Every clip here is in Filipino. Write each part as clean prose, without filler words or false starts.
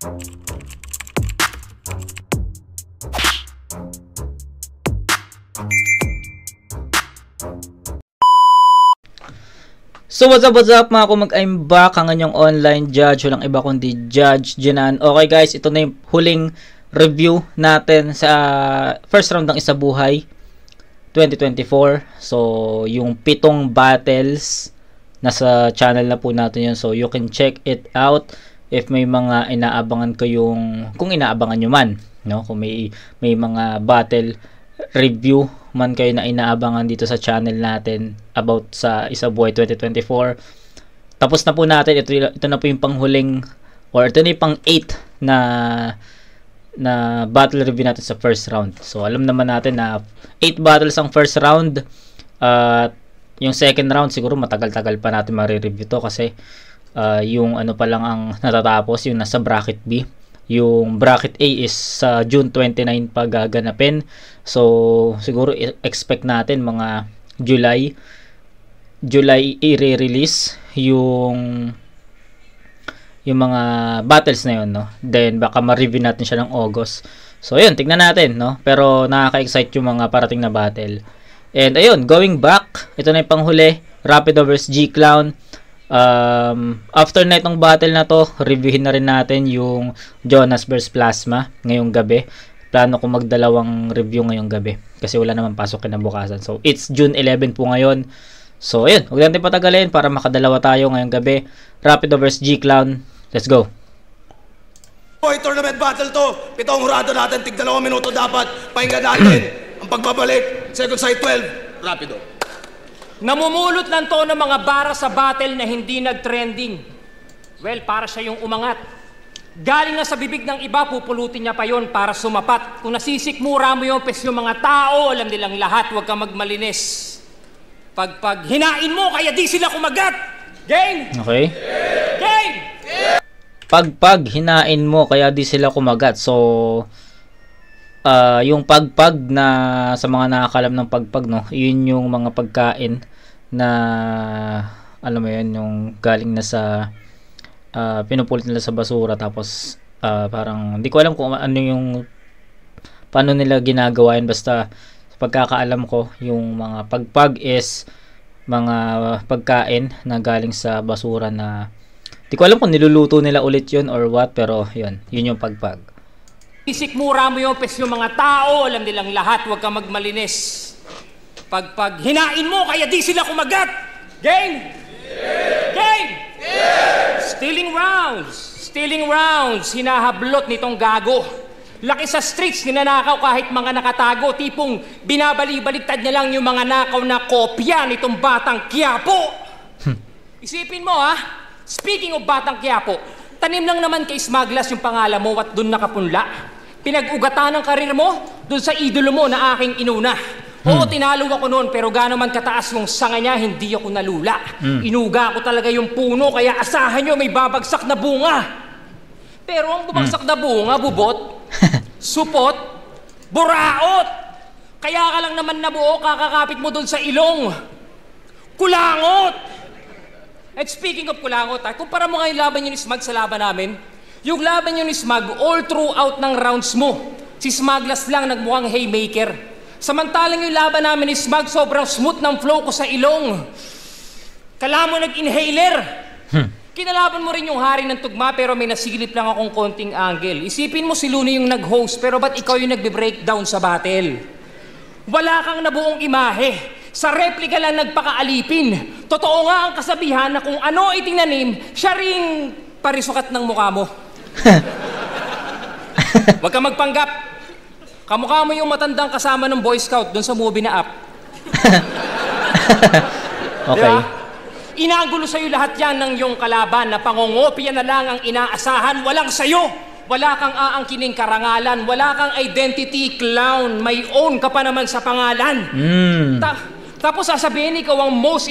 So what's up mga kumag, I'm back, ang inyong online judge, walang iba kundi Judge Jenan. Okay guys, ito na yung huling review natin sa first round ng Isa Buhay 2024. So yung 7 battles nasa channel na po natin yun, so you can check it out if may mga inaabangan kayong, kung inaabangan nyo man, no? Kung may mga battle review man kayo na inaabangan dito sa channel natin about sa Isa Buhay 2024. Tapos na po natin, ito na po yung panghuling, or ito na yung pang 8 na battle review natin sa first round. So alam naman natin na 8 battles ang first round, yung second round siguro matagal-tagal pa natin ma-review to kasi yung ano pa lang ang natatapos, yung nasa bracket B. Yung bracket A is sa June 29 pa gaganapin. So siguro expect natin mga July i-release yung mga battles na yun, no? Then baka ma-review natin siya ng August. So ayun, tignan natin, no? Pero nakaka-excite yung mga parating na battle. And ayun, going back, ito na yung panghuli, Rapido vs G-Clown. After na itong battle na to, reviewin na rin natin yung Jonas vs Plasma ngayong gabi. Plano ko magdalawang review ngayong gabi kasi wala naman pasok kinabukasan. So it's June 11 po ngayon. So ayun, huwag natin patagalin para makadalawa tayo ngayong gabi. Rapido vs G-Clown, let's go. Boy, tournament battle to. 7 hurado natin, tig 2 minuto dapat. Pahinga natin. Ang pagbabalik, second side 12, Rapido. Namumulot lang to ng mga bara sa battle na hindi nag-trending. Well, para siya yung umangat. Galing na sa bibig ng iba, pupulutin niya pa yon para sumapat. Kung nasisikmura mo yung pes yung mga tao, alam nilang lahat, huwag kang magmalinis. Pag hinain mo, kaya di sila kumagat. Game! Okay. Game! Pag hinain mo, kaya di sila kumagat. So, yung pagpag na sa mga nakakalam ng pagpag, no, yun yung mga pagkain na alam mo yun, yung galing na sa pinupulit nila sa basura, tapos parang hindi ko alam kung ano yung paano nila ginagawa yun, basta sa pagkakaalam ko yung mga pagpag is mga pagkain na galing sa basura na hindi ko alam kung niluluto nila ulit yun or what, pero yun yung pagpag. Isikmura mo yung pes yung mga tao, alam nilang lahat, huwag kang magmalinis. Pag hinain mo, kaya di sila kumagat. Game! Game! Stealing rounds, hinahablot nitong gago. Laki sa streets, ninanakaw kahit mga nakatago. Tipong binabali-baligtad niya lang yung mga nakaw na kopya nitong Batang Quiapo. Isipin mo ha, speaking of Batang Quiapo, tanim lang naman kay Smaglas yung pangalan mo at dun nakapunla. Pinag-ugatan ng karir mo dun sa idolo mo na aking inuna. Oo, tinalo ako noon, pero gaano man kataas yung sanga niya, hindi ako nalula. Inuga ko talaga yung puno, kaya asahan nyo may babagsak na bunga. Pero ang bumagsak na bunga, bubot, supot, buraot. Kaya ka lang naman nabuo, kakakapit mo dun sa ilong. Kulangot! At speaking of kulangot, kumpara mo nga yung laban yun ni Smag sa laban namin. Yung laban yun ni Smag, all throughout ng rounds mo, si Smaglas lang nagmukhang haymaker. Samantalang yung laban namin ni Smag, sobrang smooth ng flow ko sa ilong. Kala mo nag-inhaler. Kinalaban mo rin yung hari ng tugma, pero may nasilip lang akong konting angle. Isipin mo si Luna yung nag-host, pero ba't ikaw yung nagbe-breakdown sa battle? Wala kang nabuong imahe. Sa replika lang nagpakaalipin. Totoo nga ang kasabihan na kung ano itinanim, siya ring parisukat ng mukha mo. Huwag kang magpanggap. Kamukha mo yung matandang kasama ng Boy Scout doon sa movie na Up. Okay. Diba? Inagulo sa'yo lahat yan ng yung kalaban na pangongopya na lang ang inaasahan. Walang sayo. Wala kang aangkining karangalan. Wala kang identity clown. May own ka pa naman sa pangalan. Tapos sasabihin ikaw ang most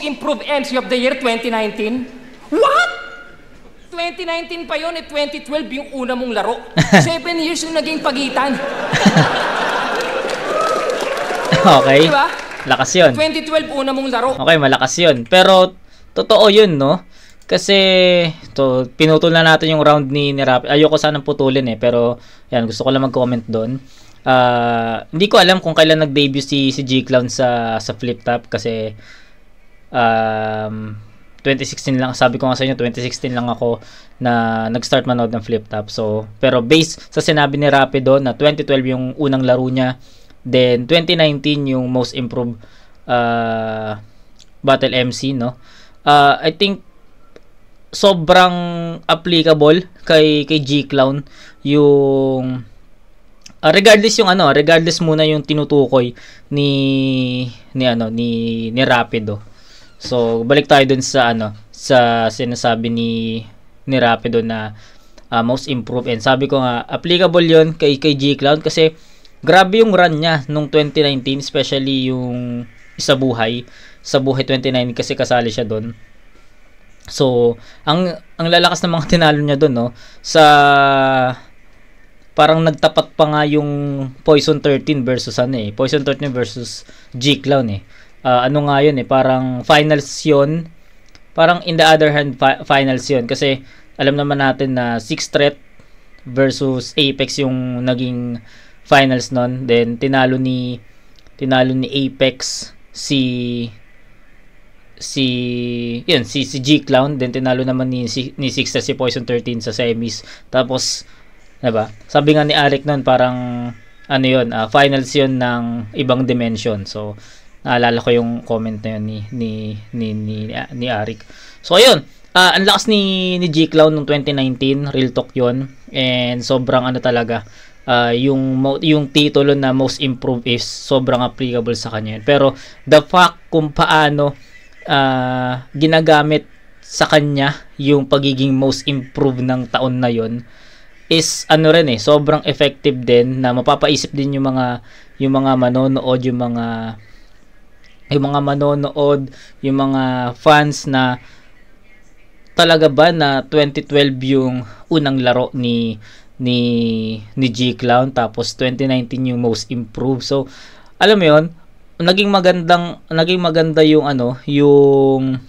improved MC of the year 2019? What? 2019 pa yun, 2012 yung una mong laro. 7 years yung naging pagitan. Okay. Diba? Lakas yun. 2012 una mong laro. Okay, malakas yun. Pero, totoo yun, no? Kasi, to, pinutol na natin yung round ni Rapido. Ayoko sanang putulin pero, yan, gusto ko lang mag-comment doon. Hindi ko alam kung kailan nag-debut si G-Clown sa Flip Top kasi 2016 lang, sabi ko nga sa inyo 2016 lang ako na nag-start manood ng Flip Top. So, pero based sa sinabi ni Rapido na 2012 yung unang laro niya, then 2019 yung most improved battle MC, no? I think sobrang applicable kay G-Clown yung regardless muna yung tinutukoy ni Rapido. So balik tayo dun sa sa sinasabi ni Rapido na most improved, and sabi ko nga applicable yon kay G-Clown kasi grabe yung run niya nung 2019, especially yung sa buhay 2019 kasi kasali siya doon. So ang lalakas ng mga tinalo niya doon, no, sa parang nagtapat pa nga yung Poison 13 versus Poison 13 versus G-Clown ano nga yun parang finals yun. Parang in the other hand finals yun kasi alam naman natin na 6 threat versus Apex yung naging finals nun. Then tinalo ni Apex si G-Clown, then tinalo naman ni Sixter si Poison 13 sa semis. Tapos diba? Sabi nga ni Arik nun parang finals yun ng ibang dimension. So naalala ko yung comment na yun ni Arik. So ayun, ang lakas ni G-Clown nung 2019, real talk yun. And sobrang talaga, yung titulo na most improved is sobrang applicable sa kanya. Pero the fact kung paano ginagamit sa kanya yung pagiging most improved ng taon na yon is sobrang effective din, na mapapaisip din yung mga manonood, yung mga fans na talaga ba na 2012 yung unang laro ni G-Clown, tapos 2019 yung most improved. So alam mo yun, naging maganda yung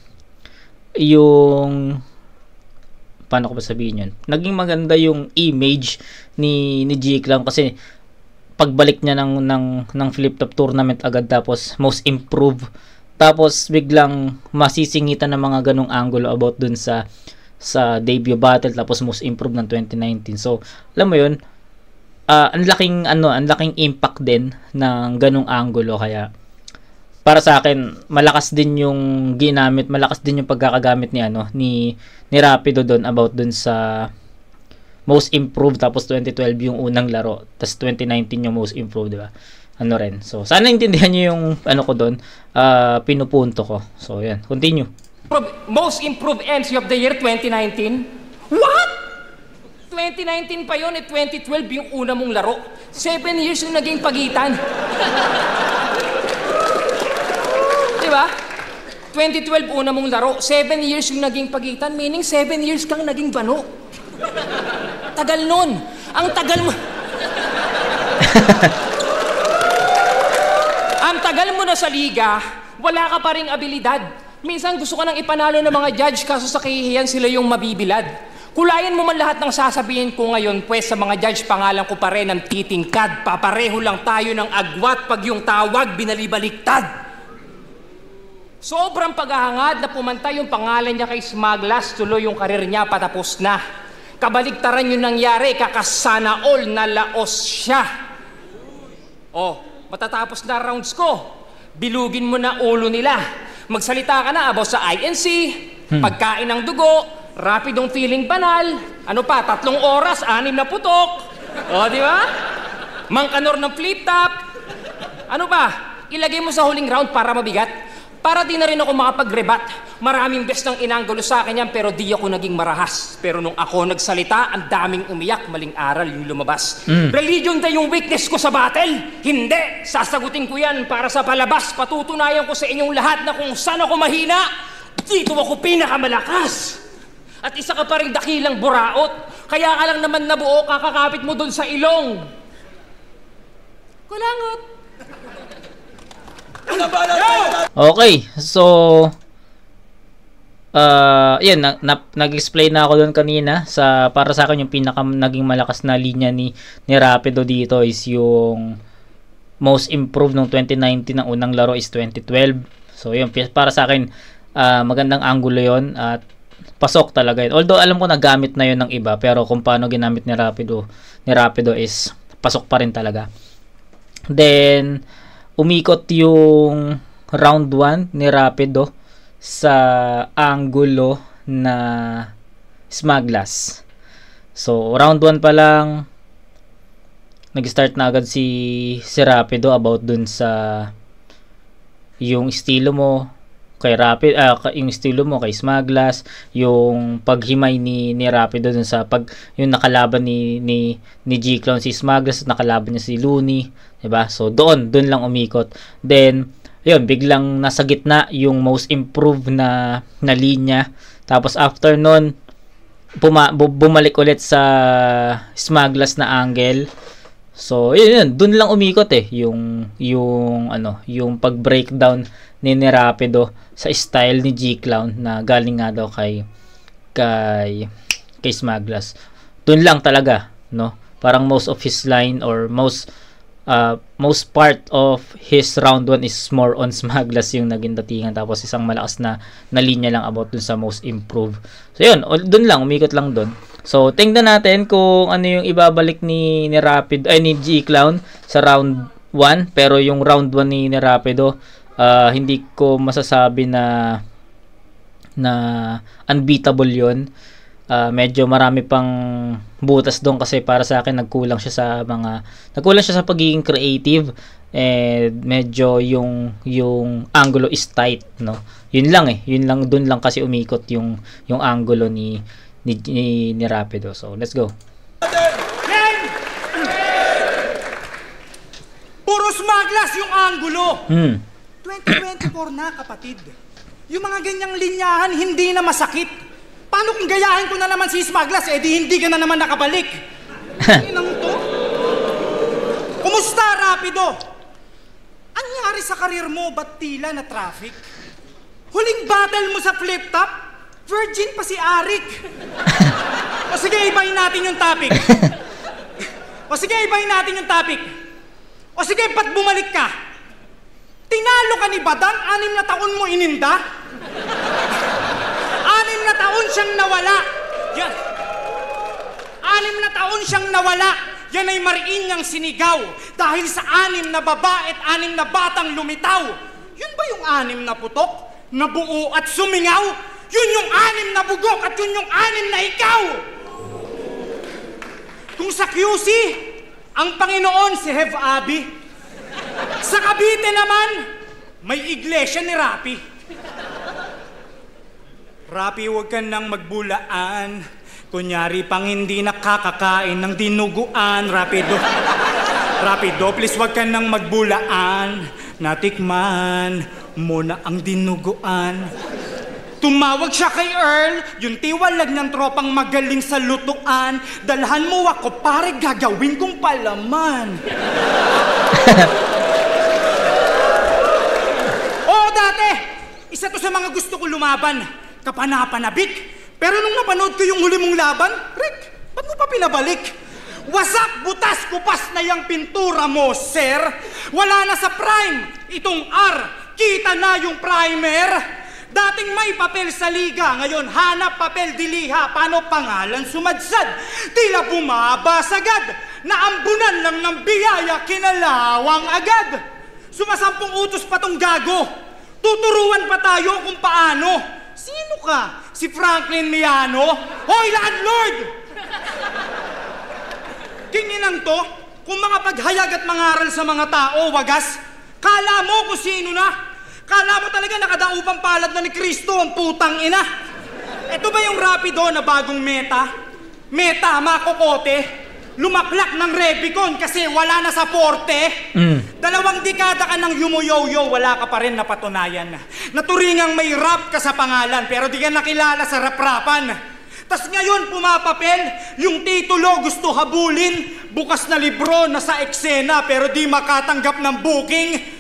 paano ko ba sabihin yun? Naging maganda yung image ni G-Clown kasi pagbalik niya ng Flip Top tournament agad, tapos most improved, tapos biglang masisingitan ng mga ganong angulo about dun sa debut battle, tapos most improved ng 2019. So alam mo yun, ang laking impact din ng ganong angulo. Kaya para sa akin malakas din yung pagkakagamit ni Rapido doon about dun sa most improved, tapos 2012 yung unang laro, tapos 2019 yung most improved, diba? So sana intindihan niyo yung ko doon, pinupunto ko. So yan, continue. Most improved MC of the year 2019? What? 2019 pa yun, 2012 yung una mong laro. 7 years yung naging pagitan. Diba? 2012 una mong laro, 7 years yung naging pagitan, meaning 7 years kang naging bano. Tagal nun. Ang tagal mo... Ang tagal mo na sa liga, wala ka pa ring abilidad. Minsan gusto ka nang ipanalo ng mga judge, kaso sa kahihiyan sila yung mabibilad. Kulayan mo man lahat ng sasabihin ko ngayon, pues sa mga judge pangalan ko pa rin ang titingkad. Papareho lang tayo ng agwat pag yung tawag binalibaliktad. Sobrang paghahangad na pumantay yung pangalan niya kay Smaglas, tuloy yung karir niya patapos na. Kabaligtaran yung nangyari, kakasana all na laos siya. Oh, matatapos na rounds ko, bilugin mo na ulo nila. Magsalita ka na about sa INC, pagkain ng dugo, rapidong feeling banal, 3 oras, 6 na putok. O, di ba? Mangkanor ng flip top. Ilagay mo sa huling round para mabigat. Para di na rin ako makapag-rebat. Maraming best ng inanggulo sa akin yan, pero di ako naging marahas. Pero nung ako nagsalita, ang daming umiyak, maling aral yung lumabas. Religion na yung weakness ko sa battle. Hindi! Sasagutin ko yan para sa palabas. Patutunayan ko sa inyong lahat na kung saan ako mahina, dito ako pinakamalakas. At isa ka pa rin dakilang buraot. Kaya ka lang naman nabuo, kakakapit mo dun sa ilong. Kulangot! Okay, so yan, nag-explain na ako doon kanina. Para sa akin, yung pinaka naging malakas na linya ni Rapido dito is yung most improved ng 2019. Ang unang laro is 2012. So yun, para sa akin, magandang angulo yon at pasok talaga yun. Although alam ko nagamit na yun ng iba, pero kung paano ginamit ni Rapido is pasok pa rin talaga. Then umikot yung round 1 ni Rapido sa angulo na Smaglas. So round 1 pa lang nag-start na agad si Rapido about dun sa yung estilo mo kay yung estilo mo kay Smaglas, yung paghimay ni Rapido dun sa yung nakalaban ni G-Clown si Smaglas, nakalaban niya si Looney, 'di ba? So doon lang umikot. Then yun, biglang nasa gitna yung most improved na linya. Tapos after nun bumalik ulit sa Smaglas na angle. So yun doon lang umikot yung pag-breakdown ni Rapido sa style ni G-Clown na galing nga daw kay Smaglas. Doon lang talaga, no? Parang most of his line or most part of his round 1 is more on Smaglas yung naging datingan, tapos isang malakas na linya lang about dun sa most improved. So yun, doon lang umikot lang doon. So tingnan natin kung ano yung ibabalik ni Rapido ni G-Clown sa round 1, pero yung round 1 ni Rapido, hindi ko masasabi na unbeatable yon. Medyo marami pang butas doon kasi para sa akin nagkulang siya sa pagiging creative, medyo yung angulo is tight, no. Yun lang doon lang kasi umikot yung angulo ni Rapido. So let's go. Puro Smaglas yung angulo. 2024 na, kapatid. Yung mga ganyang linyahan, hindi na masakit. Paano kung gayahin ko na naman si Smaglas, di hindi ka na naman nakabalik? Inang to? Kumusta, Rapido? Anyari sa karir mo, ba't tila na traffic? Huling battle mo sa flip-top, virgin pa si Arik. O sige, ibahin natin yung topic. O sige, ba't bumalik ka? Tinalo ka ni Badang, 6 na taon mo ininda? 6 na taon siyang nawala. Yan. 6 na taon siyang nawala. Yan ay mariin niyang sinigaw dahil sa 6 na babae at 6 na batang lumitaw. Yun ba yung 6 na putok? Na buo at sumingaw? Yun yung 6 na bugok at yun yung 6 na ikaw. Kung sa QC, ang Panginoon si Hev Abi. Sa Cavite naman, may iglesia ni Rapi. Rapi, huwag ka nang magbulaan. Kunyari pang hindi nakakakain ng dinuguan. Rapido, please huwag ka nang magbulaan. Natikman mo na ang dinuguan. Tumawag siya kay Earl, yung tiwalag ng tropang magaling sa lutuan. Dalhan mo ako, pare, gagawin kong palaman. Oo, dati, isa to sa mga gusto ko lumaban. Kapanapanabik. Pero nung napanood ko yung huli mong laban, Rick, ba't mo pa pinabalik? Wasak, butas, kupas na yung pintura mo, sir. Wala na sa prime. Itong R, kita na yung primer. Dating may papel sa liga, ngayon hanap papel diliha. Paano pangalan sumadsad? Tila bumaba sagad. Naambunan lang ng biyaya, kinalawang agad. Sumasampung utos pa tong gago. Tuturuan pa tayo kung paano. Sino ka? Si Franklin Miano? Hoy, landlord! Kinginang to, kung mga paghayag at mangaral sa mga tao, wagas, kala mo kung sino na? Kala mo talaga nakadaupang palad na ni Kristo ang putang ina? Ito ba yung Rapido na bagong meta? Meta, makokote? Lumaklak ng Rebicon kasi wala na sa porte? 2 dekada ka ng yumuyoyo, wala ka pa rin napatunayan. Naturingang may rap ka sa pangalan pero di ka nakilala sa rap-rapan. Tas ngayon pumapapel, yung titulo gusto habulin, bukas na libro nasa eksena pero di makatanggap ng booking.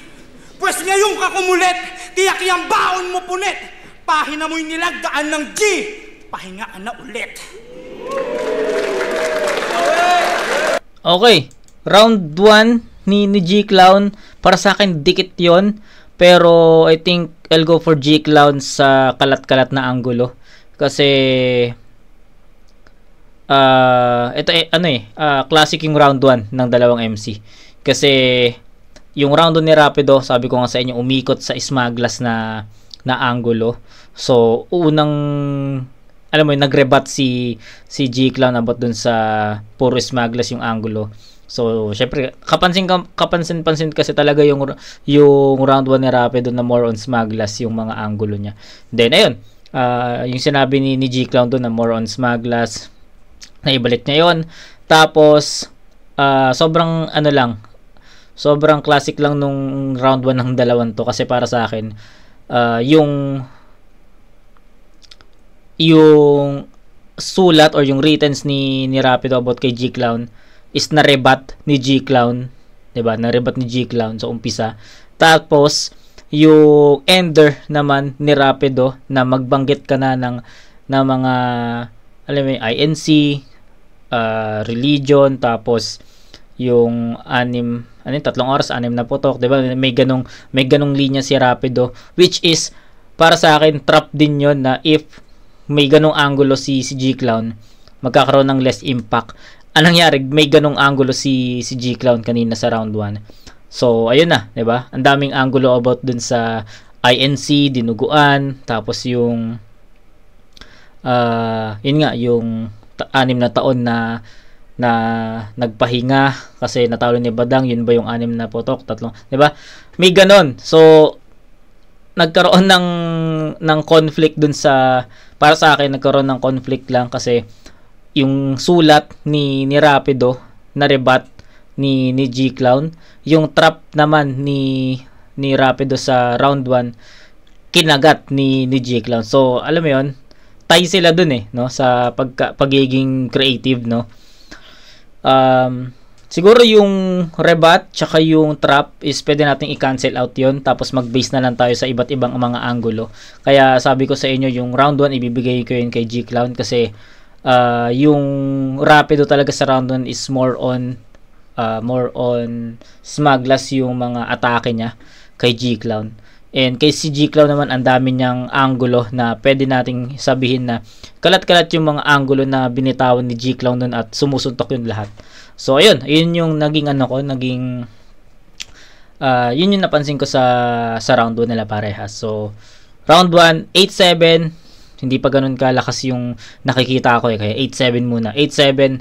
Pues ngayong kakumulit, tiyak yung baon mo punit. Pahina mo'y nilagdaan ng G. Pahinga ka na ulit. Okay. Round 1 ni G-Clown. Para sa akin, dikit yon. Pero I think I'll go for G-Clown sa kalat-kalat na anggulo. Kasi ito classic yung round 1 ng dalawang MC. Kasi yung round 1 ni Rapido, sabi ko nga sa inyo, umikot sa smaglas na anggulo. So, unang alam mo, nagrebat si G-Clown about dun sa puro smaglas yung anggulo. So, syempre, kapansin-pansin kasi talaga yung round 1 ni Rapido na more on smaglas yung mga anggulo niya. Then, ayun, yung sinabi ni G-Clown doon na more on smaglas, naibalik niya yon. Tapos, sobrang sobrang classic lang nung round 1 ng dalawang to. Kasi para sa akin, yung sulat or yung writtens ni Rapido about kay G-Clown is narebat ni G-Clown, 'di ba? Narebat ni G-Clown sa umpisa. Tapos yung ender naman ni Rapido na magbanggit ka na ng mga alam mo, INC, religion, tapos yung 3 oras, 6 na putok, 'di ba? May ganong linya si Rapido, which is para sa akin trap din 'yon na if may ganong angulo si G-Clown, magkakaroon ng less impact. Anong nangyari? May ganong angulo si G-Clown kanina sa round 1. So, ayun na, 'di ba? Ang daming angulo about dun sa INC, dinuguan, tapos yung yun nga, yung 6 na taon na nagpahinga kasi natalo ni Badang, yun ba yung 6 na putok, 3, 'di ba? May ganon. So, nagkaroon ng conflict dun sa, para sa akin nagkaroon ng conflict lang kasi yung sulat ni Rapido na rebat ni G-Clown, yung trap naman ni Rapido sa round 1 kinagat ni G-Clown. So alam mo yon, tie sila dun no, sa pagiging creative, no. Siguro yung rebat tsaka yung trap is pwede nating i-cancel out yon, tapos mag-base na lang tayo sa iba't ibang mga angulo. Kaya sabi ko sa inyo, yung round 1 ibibigay ko yun kay G-Clown kasi yung Rapido talaga sa round 1 is more on smaglas yung mga atake niya kay G-Clown. And kay si G-Clown naman, ang dami niyang angulo na pwede nating sabihin na kalat-kalat yung mga angulo na binitawan ni G-Clown nun at sumusuntok yung lahat. So ayun yung naging yun yung napansin ko sa round 1 nila parehas. So round 1, 8-7, hindi pa ganun kalakas yung nakikita ko kaya 8-7 muna. 8-7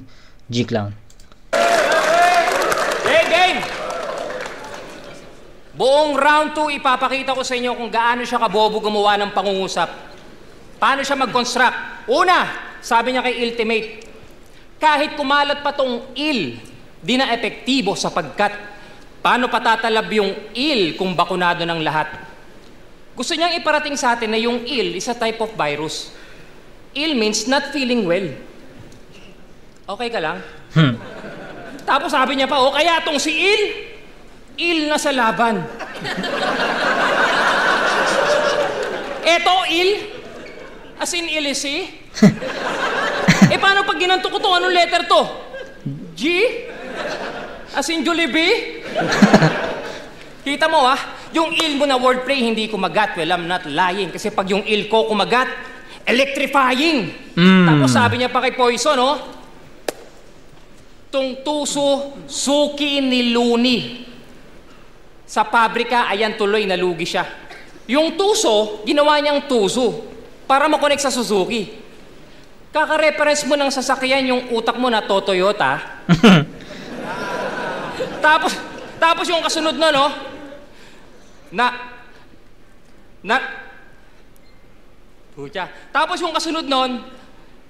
G-Clown. Game! Buong round 2 ipapakita ko sa inyo kung gaano siya kabobo gumawa ng pangungusap. Paano siya mag-construct? Una, sabi niya kay Ultimate, kahit kumalat pa tong il, di na epektibo sapagkat paano patatalab yung il kung bakunado ng lahat? Gusto niyang iparating sa atin na yung il is a type of virus. Il means not feeling well. Okay ka lang? Tapos sabi niya pa, kaya tong si il na sa laban. Eto, il? As in ilisi? Paano pag ginanto ko to? Anong letter to? G? As in Jollibee? Kita mo yung il mo na wordplay hindi kumagat. Well, I'm not lying. Kasi pag yung il ko kumagat, electrifying. Tapos sabi niya pa kay Poison, tung tuso, suki ni Luni. Sa pabrika, ayan tuloy, nalugi siya. Yung tuso, ginawa niyang tuso para makonek sa Suzuki. Kaka-reference mo ng sasakyan yung utak mo na Toyota. Tapos yung kasunod nun, Tapos yung kasunod nun,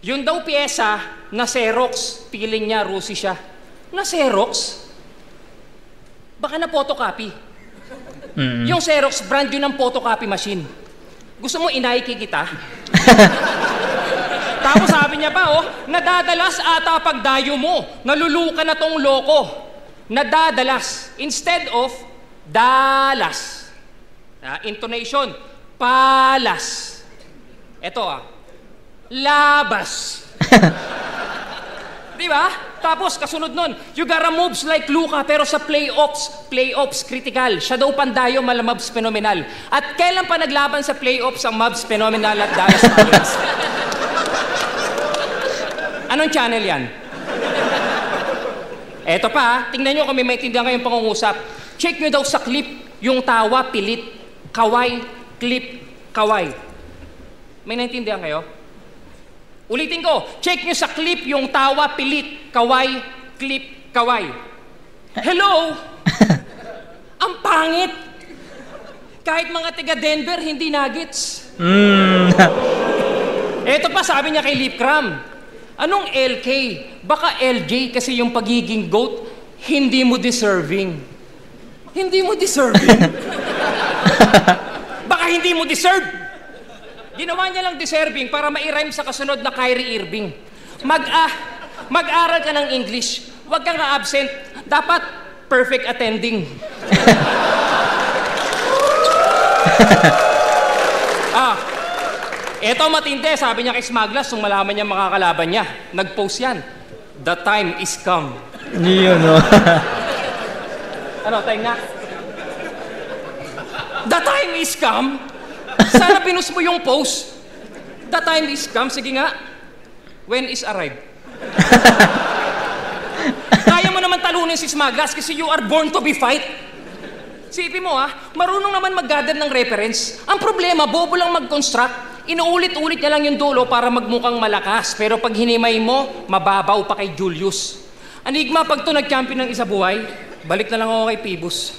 yun daw pyesa na Xerox. Feeling niya, Rusi siya. Na Xerox? Baka na photocopy. Yung Xerox, brand yun ng photocopy machine. Gusto mo inaiki kita? Tapos sabi niya pa, nadadalas ata pagdayo mo. Naluluka na tong loko. Nadadalas. Instead of Dallas. Intonation, palas. Eto labas. Di ba? Tapos, kasunod nun, you gotta moves like Luka, pero sa playoffs, critical. Siya daw pandayo, malamabs phenomenal. At kailan pa naglaban sa playoffs ang Mavs phenomenal at Dallas Mavericks? Anong channel yan? Eto pa, tingnan nyo kung may maintindihan kayong pangungusap. Check nyo daw sa clip, yung tawa, pilit, kaway, clip, kaway. May naintindihan kayo? Ulitin ko, check nyo sa clip yung tawa, pilit, kaway, clip, kaway. Hello? Ang pangit. Kahit mga taga Denver, hindi nuggets. Eto pa, sabi niya kay Lipcram, anong LK? Baka LJ kasi yung pagiging GOAT, hindi mo deserving. Hindi mo deserving? Baka hindi mo deserve. Ginawa niya lang deserving para ma-rhyme sa kasunod na Kyrie Irving. Mag-aral ka ng English. Huwag kang absent. Dapat perfect attending. Eto matindi. Sabi niya kay Smaglas, nung malaman niya makakalaban niya, nag-post yan. The time is come. Yun, no? Ano, time na? The time is come? Sana pinus mo yung post. The time is come. Sige nga. When is arrived? Kaya mo naman talunin si Smaglas kasi you are born to be fight. Sipin mo marunong naman mag-gather ng reference. Ang problema, bobo lang mag-construct. Inuulit-ulit niya lang yung dulo para magmukhang malakas. Pero pag hinimay mo, mababaw pa kay Julius. Anigma, pag to nag-champion ng isa buhay, balik na lang ako kay Pibus.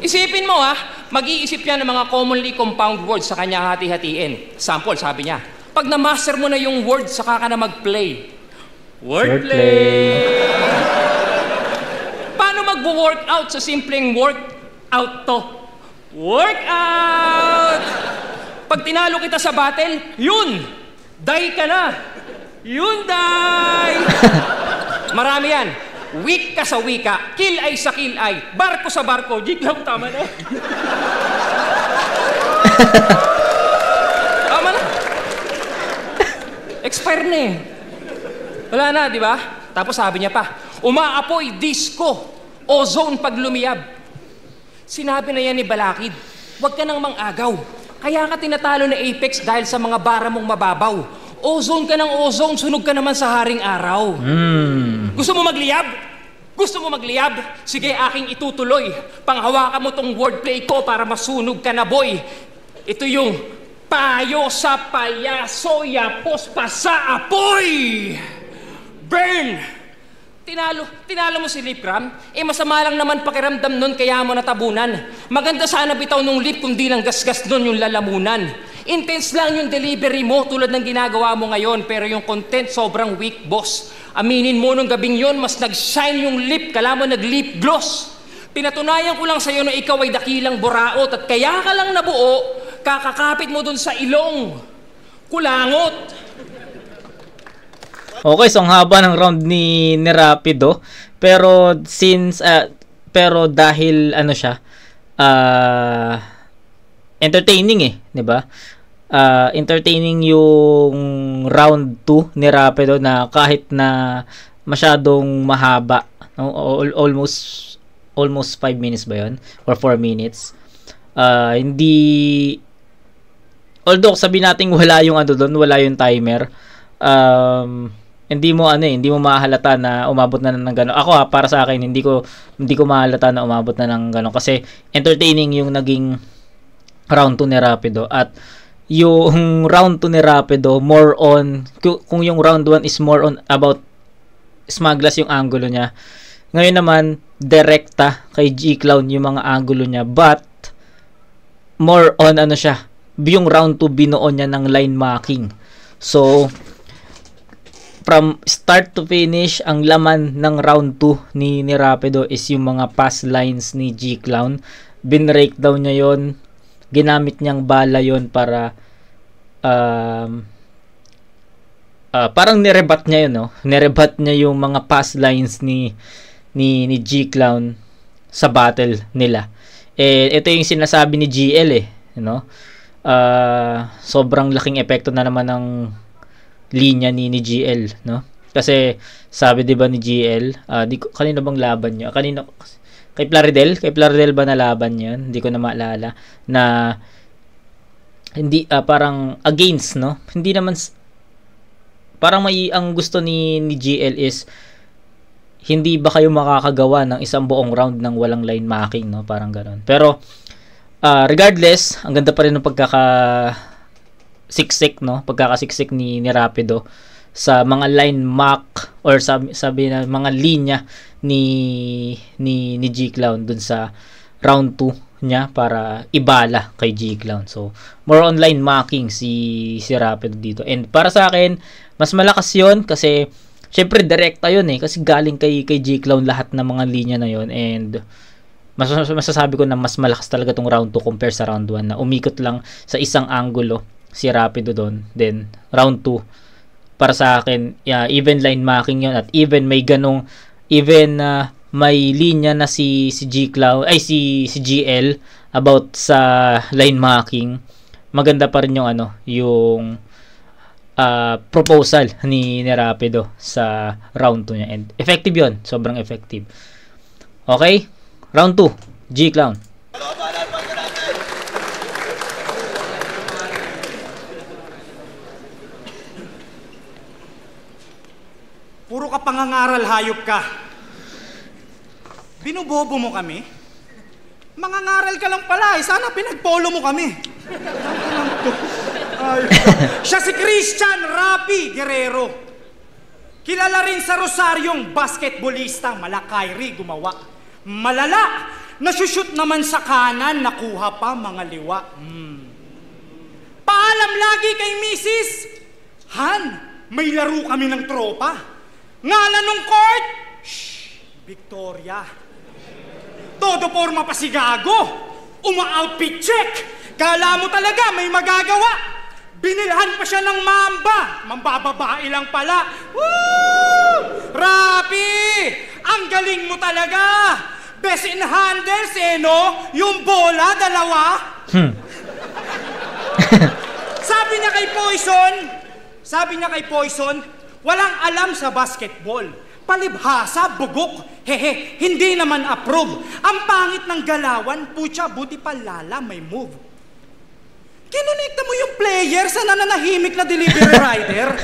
Isipin mo mag-iisip yan ng mga commonly compound words sa kanya hati-hatiin. Sample, sabi niya, pag na-master mo na yung word, saka ka na mag-play. Wordplay! Paano mag-workout sa simpleng workout to? Workout! Pag tinalo kita sa battle, yun! Die ka na! Yun, die! Marami yan. Weak ka sa wika, kill ay sa kill ay, barko sa barko, jiglaw, tama na. Tama na. Expire na Wala na, di ba? Tapos sabi niya pa, umaapoy, disco, ozone pag lumiyab. Sinabi na yan ni Balakid, huwag ka nang mang-agaw. Kaya ka tinatalo na Apex dahil sa mga bara mong mababaw. Ozone ka ng ozone, sunog ka naman sa haring araw. Gusto mo magliyab? Gusto mo magliyab? Sige, aking itutuloy. Panghawakan mo tong wordplay ko para masunog ka na, boy. Ito yung payo sa payaso, yapos pa sa apoy! Burn! Tinalo mo si Lipcram? Masama lang naman pakiramdam nun kaya mo natabunan. Maganda sana bitaw nung lip kung di lang gasgas nun yung lalamunan. Intense lang yung delivery mo tulad ng ginagawa mo ngayon, pero yung content sobrang weak, boss. Aminin mo nung gabing yon, mas nag-shine yung lip, kala mo nag-lip gloss. Pinatunayan ko lang sa'yo na ikaw ay dakilang buraot at kaya ka lang nabuo, kakakapit mo dun sa ilong. Kulangot. Okay, so ang haba ng round ni Rapido. Pero pero dahil siya, entertaining 'di ba? Entertaining yung round 2 ni Rapido na kahit na masyadong mahaba, no? almost 5 minutes ba 'yon or 4 minutes. Hindi, although sabi nating wala yung doon, wala yung timer. Hindi mo mahalata na umabot na ng gano'n. Ako para sa akin hindi ko mahalata na umabot na ng gano'n kasi entertaining yung naging round 2 ni Rapido. At yung round 2 ni Rapido more on, kung yung round 1 is more on about Smaglas yung angulo niya, ngayon naman direkta kay G-Clown yung mga angulo niya, but more on siya, yung round 2 binuo niya ng line marking. So from start to finish, ang laman ng round 2 ni Rapido is yung mga pass lines ni G-Clown. Bin-breakdown niya yon, ginamit niyang bala yon para parang nirebat niya yun, no? Nirebat niya yung mga pass lines ni G-Clown sa battle nila. Ito yung sinasabi ni GL, no? sobrang laking epekto na naman ng linya ni GL, no? Kasi sabi 'di ba ni GL, kanino bang laban niya? Kay Plaridel ba na laban 'yan? Hindi ko na maalala na hindi parang against, no? Hindi naman parang ang gusto ni GL is hindi ba kayo makakagawa ng isang buong round ng walang line marking, no? Parang ganoon. Pero regardless, ang ganda pa rin ng pagkakasiksik, no? Pagkakasiksik ni Rapido sa mga line mark or sabi na mga linya ni G-Clown dun sa round 2 niya para ibala kay G-Clown. So, more on line marking si Rapido dito. And para sa akin, mas malakas 'yon kasi syempre direkta 'yon kasi galing kay G-Clown lahat ng mga linya na 'yon, and masasabi ko na mas malakas talaga tong round 2 compare sa round 1 na umikot lang sa isang angulo si Rapido doon. Then round 2 para sa akin, even line marking 'yon, at even may may linya na si G-Clown ay si GL about sa line marking, maganda pa rin yung proposal ni Rapido sa round 2 niya, and effective 'yon, sobrang effective. Okay, round 2, G-Clown. Puro ka pangangaral, hayop ka. Binubobo mo kami? Mangangaral ka lang pala sana pinagpolo mo kami. Siya si Christian Rapi Guerrero. Kilala rin sa Rosaryong basketballista, Kyrie gumawa. Malala, nasushoot naman sa kanan, nakuha pa mga liwa. Paalam lagi kay Mrs. Han, may laro kami ng tropa. Ngala nung court, Victoria. Todo forma pa si Gago. Uma-outfit check. Kala mo talaga may magagawa. Binilhan pa siya ng mamba. Mambababae lang pala. Woo! Rapi! Ang galing mo talaga. Best in handles, no? Yung bola, dalawa. Sabi niya kay Poison, walang alam sa basketball. Palibhasa, bugok, hindi naman approve. Ang pangit ng galawan, putya, buti palala, may move. Kinonekta mo yung player sa nananahimik na delivery rider.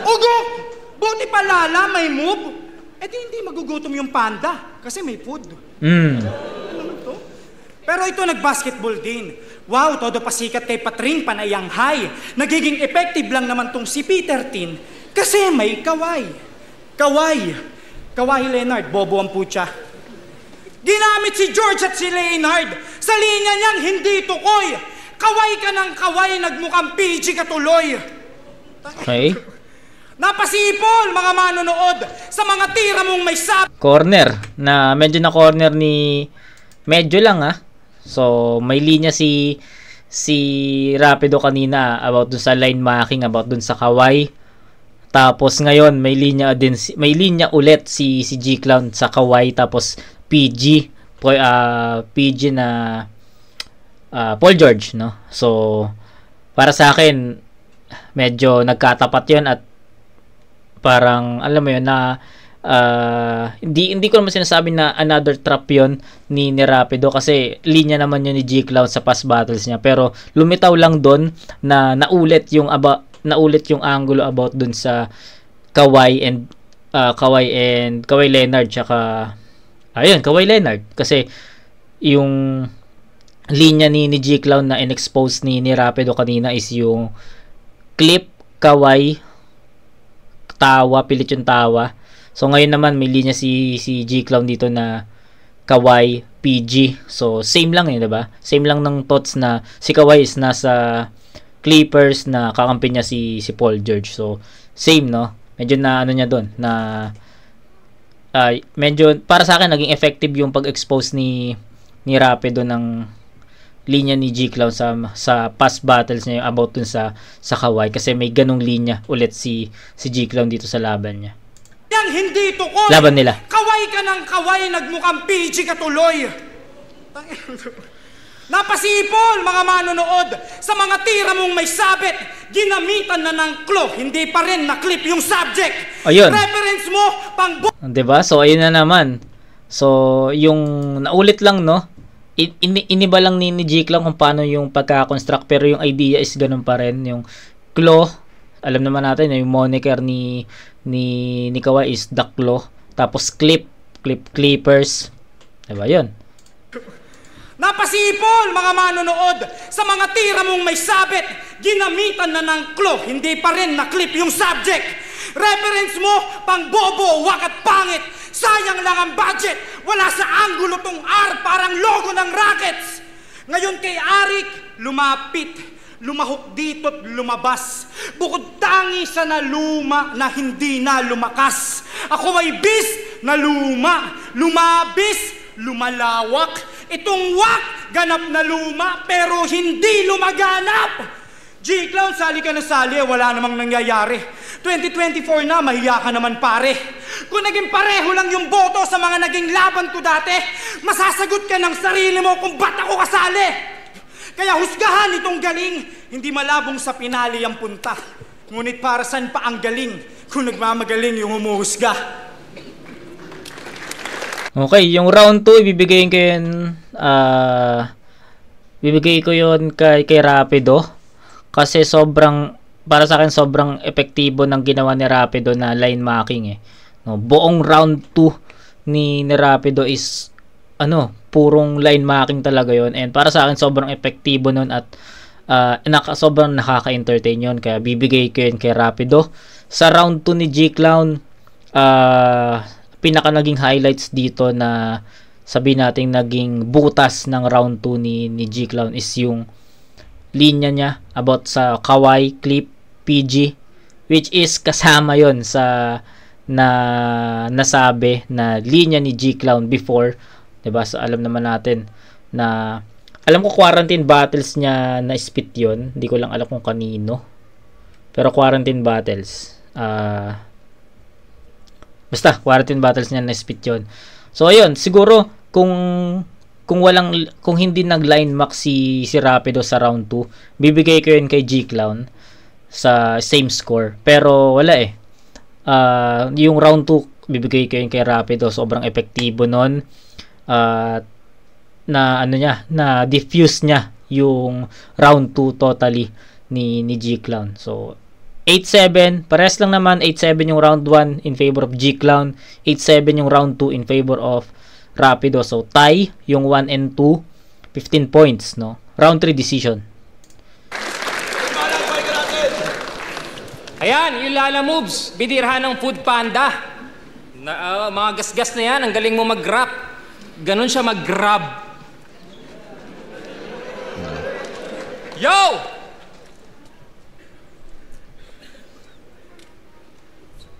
Ugok, buti palala, may move. Hindi magugutom yung panda kasi may food. Pero ito nag-basketball din. Wow, todo pasikat kay Patring, panayang high. Nagiging effective lang naman tong si Peter Tin kasi may Kawhi Leonard, bobo ang putya. Ginamit si George at si Leonard. Sa linya niyang hindi tukoy. Kaway ka ng kaway, nagmukhang PG katuloy. Okay. Napasipol, mga manonood, sa mga tira mong may corner, na medyo na corner ni... Medyo lang So, may linya si Rapido kanina about dun sa line marking, about dun sa Kawhi. Tapos ngayon may linya ulit si G-Clown sa Kawhi, tapos PG na Paul George, no? So para sa akin medyo nagkatapat 'yon, at parang alam mo 'yon na hindi ko naman sinasabi na another trap 'yon ni Rapido kasi linya naman 'yon ni G-Clown sa past battles niya, pero lumitaw lang doon na naulit yung angulo about dun sa Kawhi Leonard tsaka Kawhi Leonard, kasi yung linya ni G-Clown na in-expose ni Rapido kanina is yung clip Kawhi pilit yung tawa. So ngayon naman may linya si G-Clown dito na Kawhi PG. So same lang diba? Same lang ng thoughts na si Kawhi is nasa Clippers na kakampi niya si Paul George. So same, no? Medyo na niya doon na medyo para sa akin naging effective yung pag-expose ni Rapido ng linya ni G-Clown sa past battles niya about dun sa Kawhi, kasi may ganong linya ulit si G-Clown dito sa laban niya. Yang hindi tukoy. Laban nila. Kaway ka ng kaway, nagmukhang PG katuloy. Napasipol, mga manonood, sa mga tira mong may sabit, ginamitan na ng claw, hindi pa rin na-clip yung subject. Ayun. Reference mo, pang... Diba? So, ayun na naman. So, yung naulit lang, no? Iniba lang ni Jake lang kung paano yung pagka-construct, pero yung idea is ganun pa rin. Yung claw, alam naman natin, yung moniker ni Kawai is the claw. Tapos clippers. Diba? Yun. Napasipol, mga manonood, sa mga tira mong may sabit, ginamitan na ng claw, hindi pa rin na-clip yung subject. Reference mo, pang bobo, wak at pangit. Sayang lang ang budget. Wala sa anggulo tong R, parang logo ng Rockets. Ngayon kay Arik, lumapit, lumahok dito't lumabas. Bukod tangi sa naluma na hindi na lumakas. Ako ay bis na lumabis, lumalawak. Itong wak, ganap na luma, pero hindi lumaganap. G-Clown, sali ka na sali, wala namang nangyayari. 2024 na, mahiya ka naman pare. Kung naging pareho lang yung boto sa mga naging laban ko dati, masasagot ka ng sarili mo kung ba't ako kasali. Kaya husgahan itong galing, hindi malabong sa pinali ang punta. Ngunit para saan pa ang galing kung nagmamagaling yung humuhusga? Okay, yung round 2 ibibigay ko yun kay Rapido kasi para sa akin sobrang epektibo ng ginawa ni Rapido na line marking eh. No, buong round 2 ni Rapido is purong line marking talaga yon, and para sa akin sobrang epektibo nun at sobrang nakaka-entertain yun, kaya bibigay ko yun kay Rapido. Sa round 2 ni G-Clown, pinaka naging highlights dito na sabihin natin naging butas ng round 2 ni G-Clown is yung linya niya about sa Kawai, Clip, PG, which is kasama yon sa nasabi na linya ni G-Clown before, diba? So alam naman natin na, alam ko quarantine battles niya na spit yon, hindi ko lang alam kung kanino, pero quarantine battles basta quarantine battles niya na spit yun. So ayun, siguro kung hindi nag-line max si Rapido sa round 2, bibigay ko yun kay G-Clown sa same score. Pero wala eh. Yung round 2 bibigay ko yun kay Rapido, sobrang epektibo nun. Na diffuse niya yung round 2 totally ni G-Clown. So 8-7, pares lang naman. 8-7 yung round 1 in favor of G-Clown, 8-7 yung round 2 in favor of Rapido. So tie yung 1 and 2, 15 points, no? Round 3 decision. Ayan, yung Lala Moves, bidirhan ng Food Panda. Mga gasgas na yan, ang galing mo mag-rap. Ganon siya mag-grab. Yo!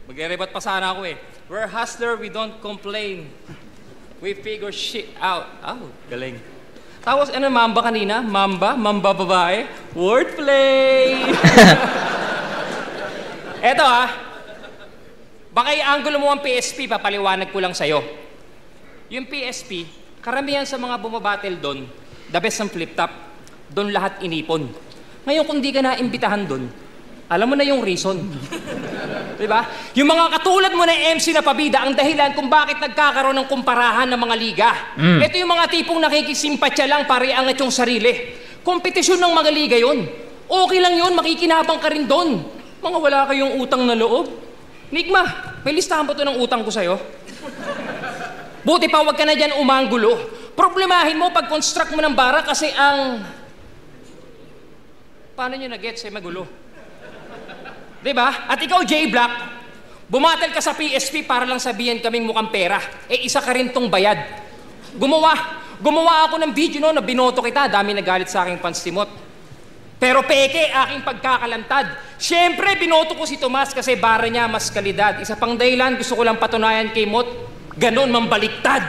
Mag-rebat pa sana ako eh. We're hustler, we don't complain. We figure shit out. Oh, galing. Tapos mamba kanina? Mamba babae? Wordplay! Eto baka i-angulo mo ang PSP, papaliwanag ko lang sa'yo. Yung PSP, karamihan sa mga bumabattle doon, the best ang flip top, doon lahat inipon. Ngayon kung di ka naimbitahan doon, alam mo na yung reason. Diba? Yung mga katulad mo na MC na pabida ang dahilan kung bakit nagkakaroon ng kumparahan ng mga liga. Ito yung mga tipong nakikisimpatya lang para iangat yung sarili. Kompetisyon ng mga liga yun. Okay lang yun, makikinabang ka rin doon. Mga wala kayong utang na loob. Nigma, may listahan ba ito ng utang ko sa'yo? Buti pa wag ka na dyan umanggulo. Problemahin mo pag construct mo ng bara kasi ang... Paano nyo na-gets magulo? Diba? At ikaw, J-Black, bumatal ka sa PSP para lang sabihin kaming mukhang pera. Isa ka rin tong bayad. Gumawa ako ng video na binoto kita, dami nagalit sa aking panstimot. Pero peke, aking pagkakalantad. Siyempre, binoto ko si Tomas kasi bara niya mas kalidad. Isa pang dahilan, gusto ko lang patunayan kay Mot, ganon mambaliktad.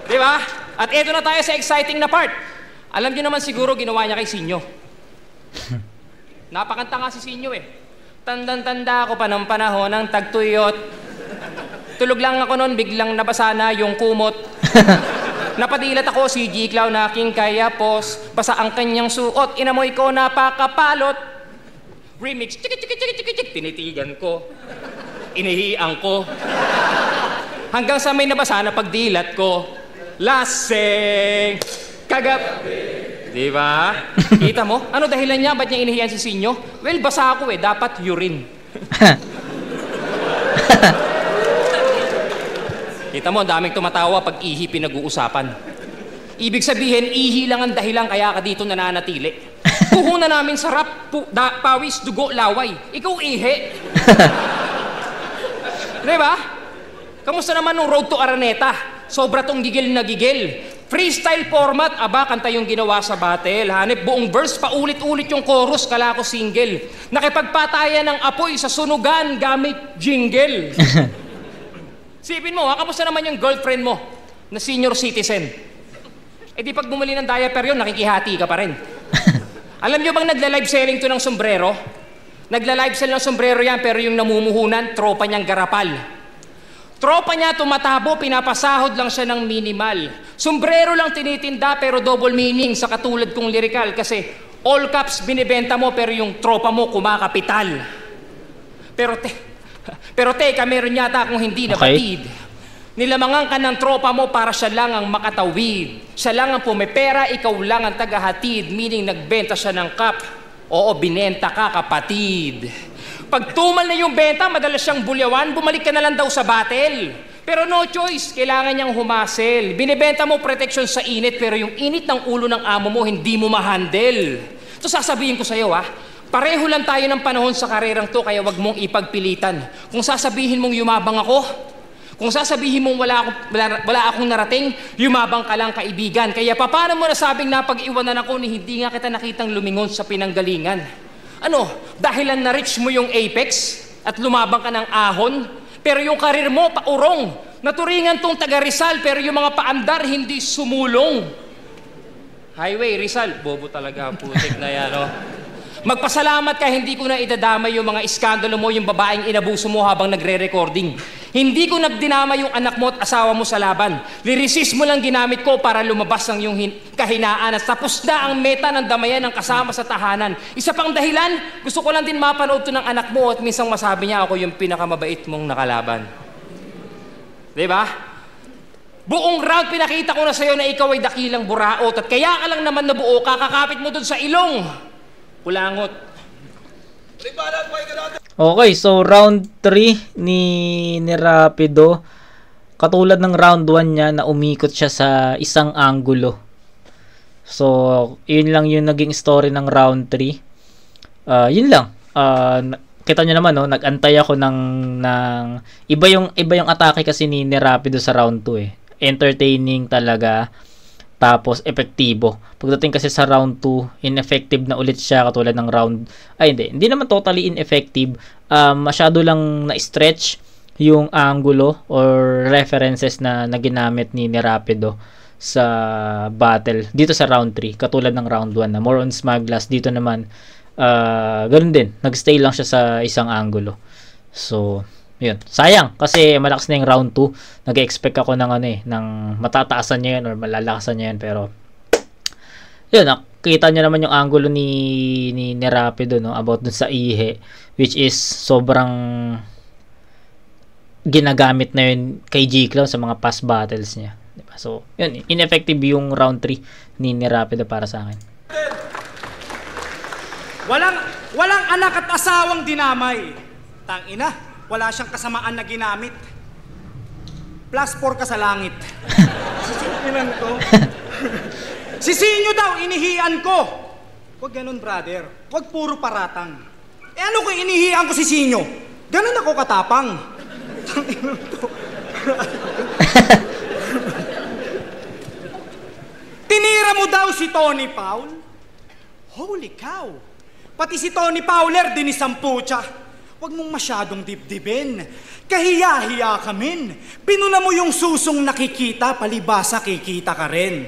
Diba? At eto na tayo sa exciting na part. Alam niyo naman siguro ginawa niya kay Sinyo. Napakanta nga si Sinyo eh. Tandang-tanda ako pa ng panahon ng tagtuyot. Tulog lang ako noon, biglang nabasa na yung kumot. Napadilat ako si G-Clown na aking kayapos. Basa ang kanyang suot, inamoy ko napakapalot. Remix, chik, tinitigan ko. Inihiang ko. Hanggang sa may nabasa na pagdilat ko. Laseng, kagap. Diba? Kita mo? Ano dahilan niya? Ba't niya inihiyan si Sinyo? Well, basa ako dapat urine. Kita mo, ang daming tumatawa pag ihi pinag-uusapan. Ibig sabihin, ihi lang ang dahilan kaya ka dito nananatili. Puhunan namin sarap, pawis, dugo, laway. Ikaw ihi. Diba? Kamusta naman nung Road to Araneta? Sobra tong gigil na gigil. Freestyle format, aba, kanta yung ginawa sa battle. Hanip, buong verse, paulit-ulit yung chorus, kala ko single. Nakipagpatayan ng apoy sa sunugan gamit jingle. Sipin mo, kamusta naman yung girlfriend mo na senior citizen? Eh di pag bumili ng diaper yun, nakikihati ka pa rin. Alam nyo bang nagla-live selling to ng sombrero? Nagla-live sell ng sombrero yan, pero yung namumuhunan, tropa niyang garapal. Tropa niya tumatabo, pinapasahod lang siya ng minimal. Sombrero lang tinitinda, pero double meaning sa katulad kong lirikal. Kasi all caps binibenta mo, pero yung tropa mo kumakapital. Pero teka, meron yata akong hindi nabatid. Nilamangan ka ng tropa mo para siya lang ang makatawid. Siya lang ang pumipera, ikaw lang ang tagahatid. Meaning nagbenta siya ng cup. Oo, binenta ka, kapatid. Pag tumal na yung benta, madalas siyang bulyawan, bumalik ka na lang daw sa battle. Pero no choice, kailangan niyang humasel. Binibenta mo protection sa init, pero yung init ng ulo ng amo mo, hindi mo ma-handle. Ito sasabihin ko sa'yo, pareho lang tayo ng panahon sa karerang to, kaya wag mong ipagpilitan. Kung sasabihin mong yumabang ako, kung sasabihin mong wala akong narating, yumabang ka lang, kaibigan. Kaya paano mo nasabing napag-iwanan ako ni hindi nga kita nakitang lumingon sa pinanggalingan? Ano, dahilan na-reach mo yung apex at lumabang ka ng ahon, pero yung karir mo paurong. Naturingan tong taga Rizal, pero yung mga paandar hindi sumulong. Highway, Rizal, bobo talaga, putik na yan, Magpasalamat ka, hindi ko na idadamay yung mga iskandalo mo, yung babaeng inabuso mo habang nagre-recording. Hindi ko nagdinama yung anak mo at asawa mo sa laban. Lirisis mo lang ginamit ko para lumabas ang yung kahinaan at tapos na ang meta ng damayan ng kasama sa tahanan. Isa pang dahilan, gusto ko lang din mapanood to ng anak mo at minsang masabi niya ako yung pinakamabait mong nakalaban. Diba? Buong round pinakita ko na sa'yo na ikaw ay dakilang buraot at kaya ka lang naman nabuo, kakakapit mo dun sa ilong. Kulangot. Okay, so round 3 ni Rapido. Katulad ng round 1 niya na umikot siya sa isang anggulo. So, yun lang yung naging story ng round 3. Yun lang. Kita nyo naman, nag-antay ako ng iba yung atake kasi ni Rapido sa round 2 Entertaining talaga. Tapos epektibo. Pagdating kasi sa round 2, ineffective na ulit siya katulad ng round... Hindi naman totally ineffective. Masyado lang na-stretch yung angulo or references na ginamit ni Rapido sa battle. Dito sa round 3, katulad ng round 1 na more on smugglers. Dito naman, ganun din. Nag-stay lang siya sa isang angulo. So... yun. Sayang kasi malakas na yung round 2. Nag-expect ako ng ng matataasan niya yun or malalakasan niya yun, pero yun, nakita niyo naman yung angulo ni Rapido about dun sa ihe, which is sobrang ginagamit na yun kay G-Clown sa mga past battles niya, diba? So yun, ineffective yung round 3 ni Rapido para sa akin. Walang anak at asawang dinamay. Tangina, wala siyang kasamaan na ginamit. Plus 4 ka sa langit. Sisipinan ko. Sisinyo daw, inihian ko. Huwag ganun, brother. Huwag puro paratang. Ano kung inihian ko si Sinyo? Ganun ako katapang. Tinira mo daw si Tony Paul? Holy cow! Pati si Tony Fowler, dinisampucha. Huwag mong masyadong dibdibin. Kahiya-hiya ka min. Pinuna mo yung susong nakikita, palibasa kikita ka rin.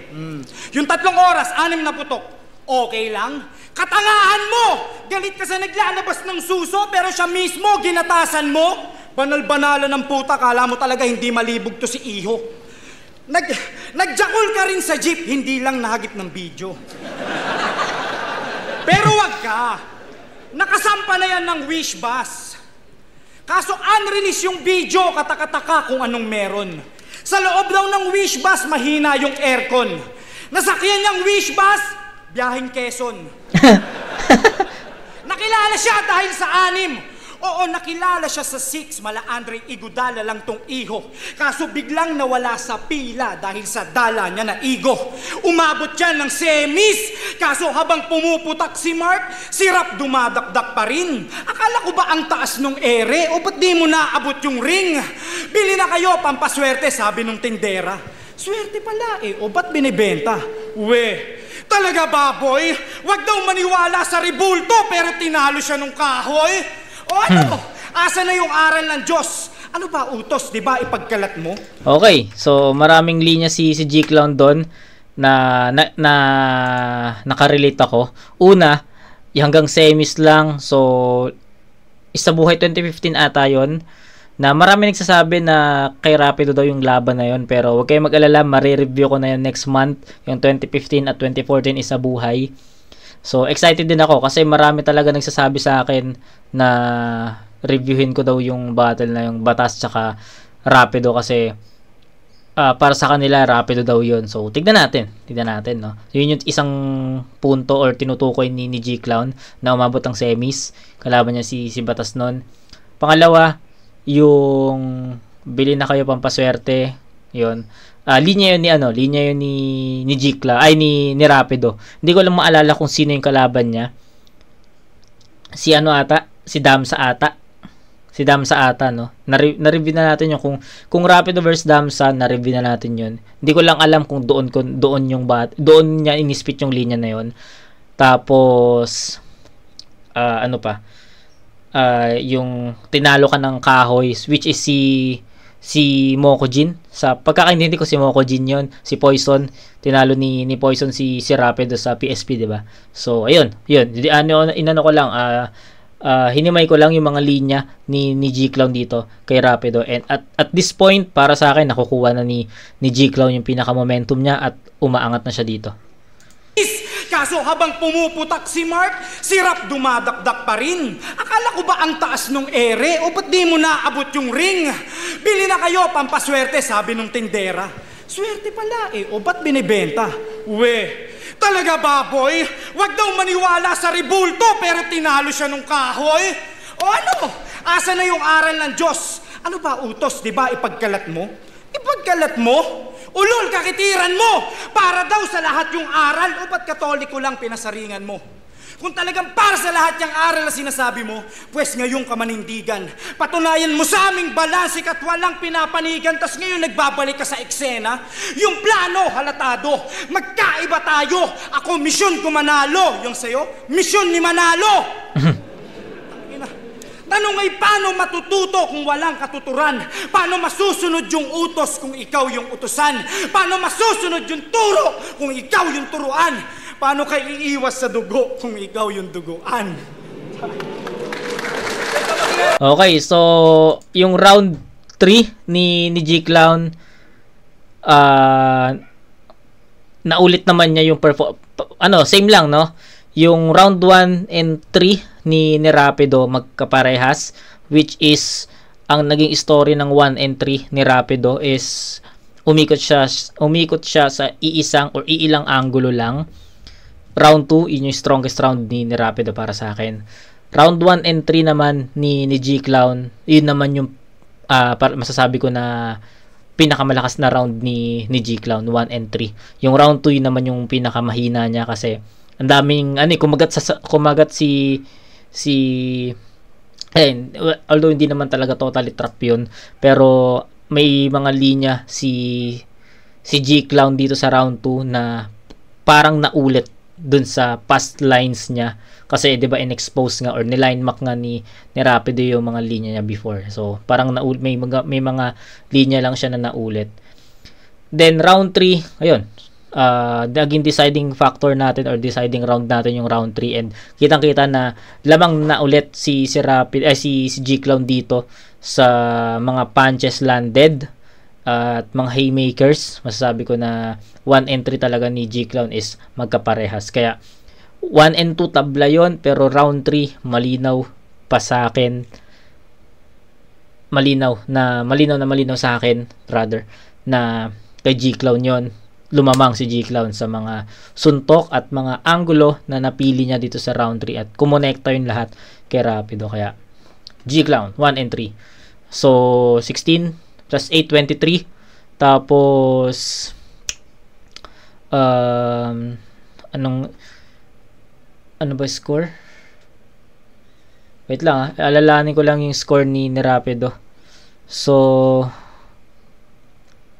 Yung 3 oras, 6 na putok. Okay lang? Katangahan mo! Galit ka sa naglalabas ng suso, pero siya mismo ginatasan mo? Banal-banala ng puta, kala mo talaga hindi malibog to si Iho. Nagjakol ka rin sa jeep, hindi lang nahagip ng video. Pero wag ka. Nakasampa na yan ng wish bus. Kaso unreleased yung video, katakataka kung anong meron. Sa loob daw ng wish bus, mahina yung aircon. Nasakyan niyang wish bus, biyaheng Quezon. Nakilala siya dahil sa 6. Oo, nakilala siya sa 6. Mala Andre Igudala lang tong Iho. Kaso biglang nawala sa pila dahil sa dala niya na Igo. Umabot yan ng semis. Kaso habang pumuputak si Mark, si Rap dumadakdak pa rin. Akala ko ba ang taas nung ere o ba't di mo naabot yung ring? Bili na kayo, pampaswerte, sabi nung tindera. Swerte pala o ba't binibenta? Talaga baboy? Wag daw maniwala sa ribulto pero tinalo siya nung kahoy. O ano? Asa na yung aral ng Diyos? Ano ba utos, di ba? Ipagkalat mo? Okay, so maraming linya si G-Clown doon na nakarelate ako. Una, hanggang semis lang. So, Isa Buhay 2015 ata yun. Na marami nagsasabi na kay Rapido daw yung laban na yun. Pero huwag kayong mag-alala, marireview ko na yun next month. Yung 2015 at 2014 Isa Buhay. So, excited din ako kasi marami talaga nagsasabi sa akin na reviewin ko daw yung battle na yung Batas tsaka Rapido kasi para sa kanila Rapido daw yun. So, tignan natin, no. Yun yung isang punto or tinutukoy ni G-Clown na umabot ng semis. Kalaban niya si Batas nun. Pangalawa, yung bili na kayo pampaswerte, yun. Linya yun ni G-Clown, ay ni Rapido. Hindi ko lang maalala kung sino yung kalaban niya. Si Damsa ata, no. Na-review na natin yung kung Rapido versus Damsa, na-review na natin yun. Hindi ko lang alam kung doon niya inispit yung linya na yun. Tapos yung tinalo ka ng kahoy, which is si Mokojin. Sa pagkakaintindi ko si Mokojin yon, si Poison, tinalo ni Poison si Rapido sa PSP, 'di ba? So ayun. Inano ko lang hinimay ko lang yung mga linya ni G-Clown dito kay Rapido, and at this point para sa akin nakukuha na ni G-Clown yung pinaka momentum niya at umaangat na siya dito. Kaso habang pumuputak si Mark, si Rap dumadakdak pa rin. Akala ko ba ang taas nung ere o ba't di mo naabot yung ring? Bili na kayo, pampaswerte, sabi nung tindera. Swerte pala o ba't binibenta? Talaga baboy? Wag daw maniwala sa ribulto pero tinalo siya nung kahoy. O ano? Asa na yung aral ng Diyos? Ano ba utos, di ba? Ipagkalat mo? Ipagkalat mo? Ulol, kakitiran mo! Para daw sa lahat yung aral o ba't Katoliko lang pinasaringan mo? Kung talagang para sa lahat yung aral na sinasabi mo, pues ngayong kamanindigan, patunayan mo sa aming balansik at walang pinapanigan, tas ngayon nagbabalik ka sa eksena. Yung plano, halatado, magkaiba tayo. Ako, misyon ko manalo. Yung sa'yo, misyon ni Manalo. Tanong ay paano matututo kung walang katuturan? Paano masusunod yung utos kung ikaw yung utusan? Paano masusunod yung turo kung ikaw yung turuan? Paano kayo iiwas sa dugo kung ikaw yung duguan? Okay, so yung round 3 ni G-Clown, naulit naman niya yung same lang, no? Yung round 1 and 3 ni Rapido magkaparehas, which is ang naging story ng 1 and 3 ni Rapido is umikot siya sa iilang angulo lang. Round 2, yun yung strongest round ni Rapido para sa akin. Round 1 and 3 naman ni G-Clown, yun naman yung masasabi ko na pinakamalakas na round ni G-Clown, 1 and 3. Yung round 2 yun naman yung pinakamahina niya kasi ang daming kumagat si although hindi naman talaga totally trap yun, pero may mga linya si G-Clown dito sa round 2 na parang naulit dun sa past lines niya kasi 'di ba in-expose nga or ni-line mark nga ni Rapido yung mga linya niya before. So parang may mga linya lang siya na naulit. Then round 3, ayun. naging deciding factor natin or deciding round natin yung round 3, and kitang-kita na lamang na ulit si G-Clown dito sa mga punches landed at mga haymakers. Masasabi ko na 1 and 3 talaga ni G-Clown is magkaparehas. Kaya 1 and 2 tabla yon, pero round 3 malinaw pa sa akin. Malinaw sa akin rather na kay G-Clown yon. Lumamang si G-Clown sa mga suntok at mga anggulo na napili niya dito sa round 3 at kumonekta yun lahat kay Rapido. Kaya G-Clown 1 and 3. So 16 plus 8, 23. Tapos ano ba score? Wait lang alalahanin ko lang yung score ni Rapido. So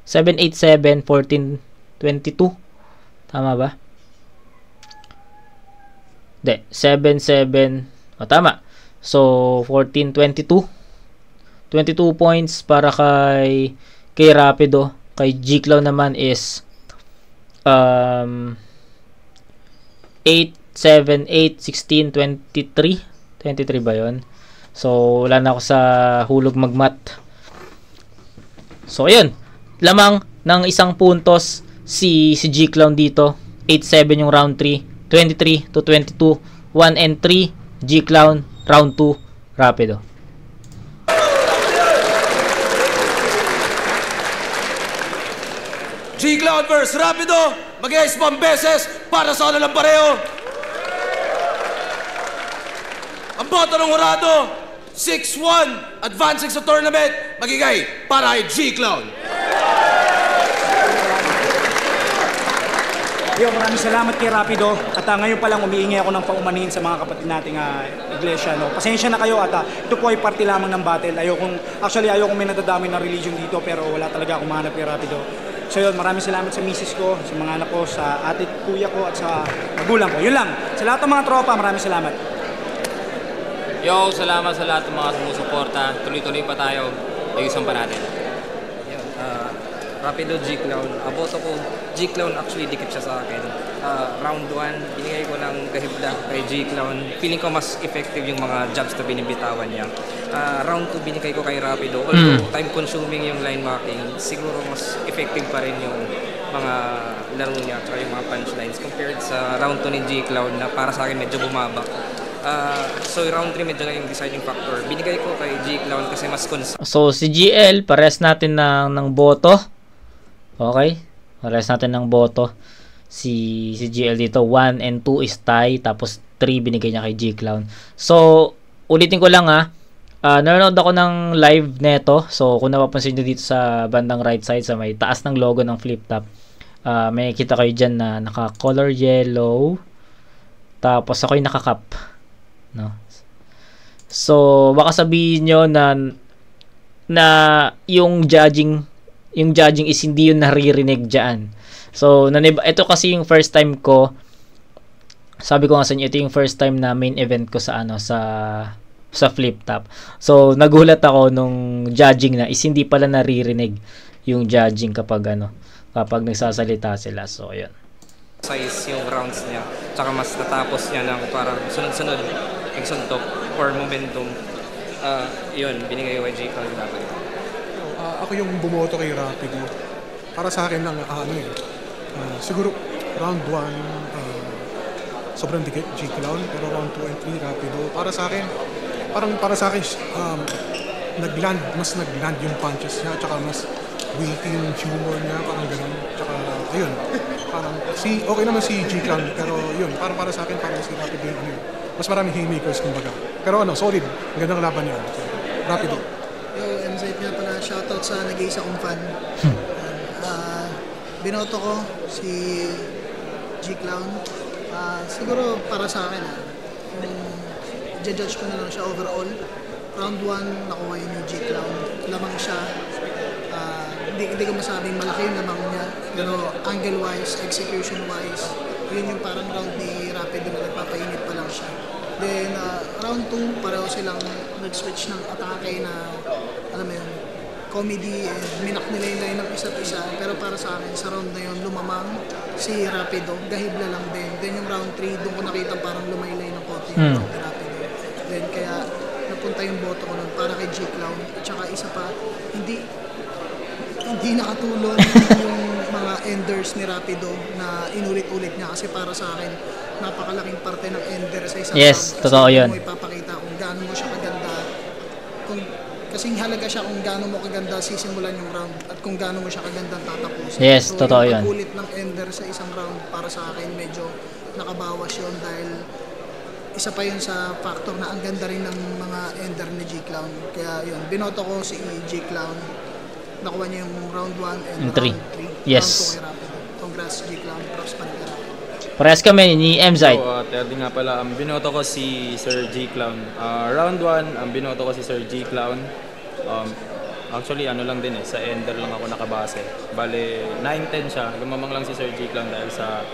7, 8, 7, 14, 22. Tama ba? Hindi. 7, 7. O, tama. So, 14, 22. 22 points para kay Rapido. Kay G-Clown naman is 8, 7, 8, 16, 23. 23 ba yun? So, wala na ako sa hulog magmat. So, ayun. Lamang ng isang puntos si G-Clown dito. 8-7 yung round 3. 23 to 22. 1 and 3. G-Clown. Round 2. Rapido. G-Clown versus Rapido. Mag-ice pang beses para sa lang pareho. Ang boto ng hurado, 6-1. Advancing sa tournament. Magigay para kay G-Clown. Yo, maraming salamat kay Rapido. At ngayon pa lang umiingay ako ng paumanhin sa mga kapatid nating iglesia. No? Pasensya na kayo at ito po ay parte lamang ng battle. Ayokong may nadadami ng religion dito, pero wala talaga akong mahanap kay Rapido. So yun, maraming salamat sa misis ko, sa mga anak ko, sa ate, kuya ko at sa magulang ko. Yun lang. Sa lahat ng mga tropa, maraming salamat. Yo, salamat sa lahat ng mga sumusuporta. Tuloy-tuloy pa tayo. Ayusan pa natin. Rapido G-Clown. Aboto ko, G-Clown actually dikit siya sa akin. Round 1, binigay ko ng kahibla kay G-Clown. Feeling ko mas effective yung mga jabs na binibitawan niya. Round 2, binigay ko kay Rapido. Although time consuming yung line marking, siguro mas effective pa rin yung mga laro niya at yung mga punchlines compared sa round 2 ni G-Clown na para sa akin medyo bumaba. So round 3 medyo yung deciding factor. Binigay ko kay G-Clown kasi mas So si GL, pares natin ng boto. Okay? Pares natin ng boto. Si GL dito 1 and 2 is tie, tapos 3 binigay niya kay G-Clown. So ulitin ko lang nanonood ako ng live neto. So kung napapansin niyo dito sa bandang right side sa may taas ng logo ng Flip Top, may kita kayo dyan na naka-color yellow. Tapos ako'y naka-cap. No? So baka sabihin nyo na yung judging is hindi yun naririnig dyan. So ito kasi yung first time ko. Sabi ko nga sa inyo, ito yung first time na main event ko sa sa Flip Top. So nagulat ako nung judging na is hindi pala naririnig yung judging kapag nagsasalita sila. So ayun. Size yung rounds niya. Tsaka mas natapos niya ng parang sunod-sunod yung suntok or momentum. Yun, binigay ko kay G-Clown dapat. Ako yung bumoto kay Rapido. Para sa akin lang, siguro round 1, sobrang dikit, G-Clown. Pero round 2 and 3, Rapido. Para sa akin, mas nag-land yung punches niya. Tsaka mas witty yung humor niya, parang ganun. Tsaka, ayun, parang, okay naman si G-Clown. Pero yun, para sa akin, parang si Rapido yung mas maraming haymakers, kumbaga. Pero solid. Gandang laban niya. Rapido. Yo, MZ nga pala. Shoutout sa nag-iisa kong fan. Binoto ko si G-Clown. Siguro para sa akin, judge ko na lang siya overall. Round 1, nakuha yun yung G-Clown. Lamang siya. Hindi ko masabing malaki yung lamang niya. Pero angle-wise, execution-wise, yun yung parang round ni Rapido na nagpapainit pa lang siya. Then, round 2, pareho silang nag-switch ng atake na, alam mo yun, comedy and minak nila yung line ng isa't isa. Pero para sa akin, sa round na yun, lumamang si Rapido. Gahibla lang din. Then yung round 3, doon ko nakita parang lumaylay ng konti yung round ni Rapido. Then kaya napunta yung boto ko nun para kay G-Clown. At saka isa pa, hindi nakatulong yung mga enders ni Rapido na inulit-ulit niya kasi para sa akin napakalaking parte ng ender sa isang yes, round. totoo yun. Mo ipapakita kung gaano mo siya kaganda. Kasing halaga siya kung gaano mo kaganda sisimulan yung round at kung gaano mo siya kaganda tatapusin. Yes, so, totoo yun. Yung pag-ulit ng ender sa isang round para sa akin medyo nakabawas yun dahil isa pa yun sa factor na ang ganda rin ng mga ender ni G-Clown. Kaya yun, binoto ko si G-Clown. Nakuha niya yung round 1 and round 3. Yes. Round 2 kay Rapido. Congrats G-Clown. Props pa nila. Parehas kami ni MZite. So, Terdy nga pala, ang binoto ko si Sir G-Clown. Round 1, ang binoto ko si Sir G-Clown. Actually, ano lang din sa ender lang ako nakabase. Bale, 9-10 siya. Lumamang lang si Sir G-Clown dahil sa